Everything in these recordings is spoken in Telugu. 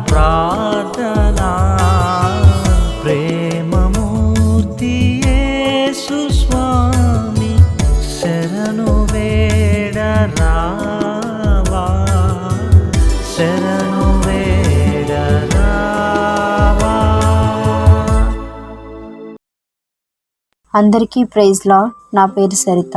ప్రార్థనా. ప్రేమమూర్తి యేసు స్వామి శరణు వేడరావా, శరణు వేడరావా. అందరికీ ప్రైజ్ లార్డ్. నా పేరు సరిత.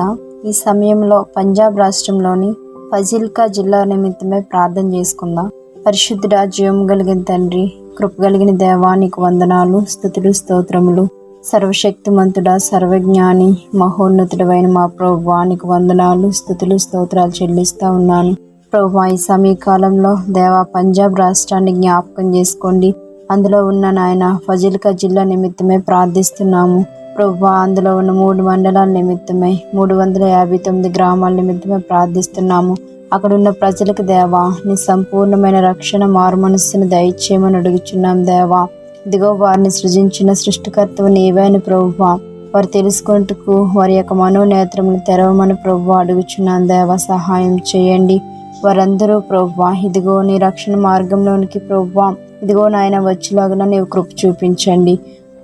ఈ సమయంలో పంజాబ్ రాష్ట్రంలోని ఫజిల్కా జిల్లా నిమిత్తమై ప్రార్థన చేసుకుందాం. పరిశుద్ధుడా, జీవం కలిగిన తండ్రి, కృప కలిగిన దేవానికి వందనాలు, స్తుతులు, స్తోత్రములు. సర్వశక్తిమంతుడా, సర్వజ్ఞాని, మహోన్నతుడైన మా ప్రభువానికి వందనాలు, స్తుతులు, స్తోత్రాలు చెల్లిస్తూ ఉన్నాను. ప్రభువా, ఈ సమయకాలంలో దేవా పంజాబ్ రాష్ట్రాన్ని జ్ఞాపకం చేసుకోండి. అందులో ఉన్న నాయన ఫజిల్కా జిల్లా నిమిత్తమే ప్రార్థిస్తున్నాము. ప్రభువా, అందులో ఉన్న 3 మండలాల నిమిత్తమై 359 గ్రామాల నిమిత్తమై ప్రార్థిస్తున్నాము. అక్కడున్న ప్రజలకు దేవా నీ సంపూర్ణమైన రక్షణ, మారు మనస్సును దయచేయమని అడుగుచున్నాం దేవా. ఇదిగో వారిని సృజించిన సృష్టికర్తవు నీవేని ప్రభువా. వారు తెలుసుకుంటూ వారి యొక్క మనోనేత్రమును తెరవమని ప్రభువా అడుగుచున్నాం దేవా. సహాయం చేయండి వారందరూ ప్రభువా. ఇదిగో నీ రక్షణ మార్గంలోనికి ప్రభువా, ఇదిగో నాయన వచ్చేలాగా నీవు కృప చూపించండి.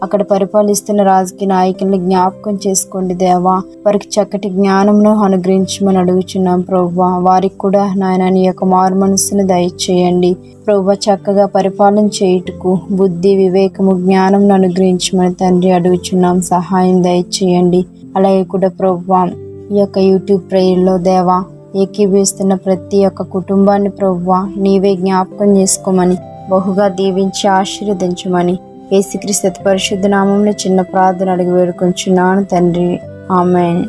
అక్కడ పరిపాలిస్తున్న రాజకీయ నాయకుల్ని జ్ఞాపకం చేసుకోండి దేవా. వారికి చక్కటి జ్ఞానంను అనుగ్రహించమని అడుగుచున్నాం ప్రభువా. వారికి కూడా నాయన నీ యొక్క మారు మనస్సును దయచేయండి ప్రభువా. చక్కగా పరిపాలన చేయుటకు బుద్ధి, వివేకము, జ్ఞానంను అనుగ్రహించమని తండ్రి అడుగుచున్నాం. సహాయం దయచేయండి. అలాగే కూడా ప్రభువా, ఈ యొక్క యూట్యూబ్ ప్రేయర్లో దేవా ఏకీభవిస్తున్న ప్రతి ఒక్క కుటుంబాన్ని ప్రభువా నీవే జ్ఞాపకం చేసుకోమని, బహుగా దీవించి ఆశీర్వదించమని యేసుక్రీస్తు పరిశుద్ధ నామములో చిన్న ప్రార్థన అడిగి వేడుకొంచున్నాను తండ్రి. ఆమేన్.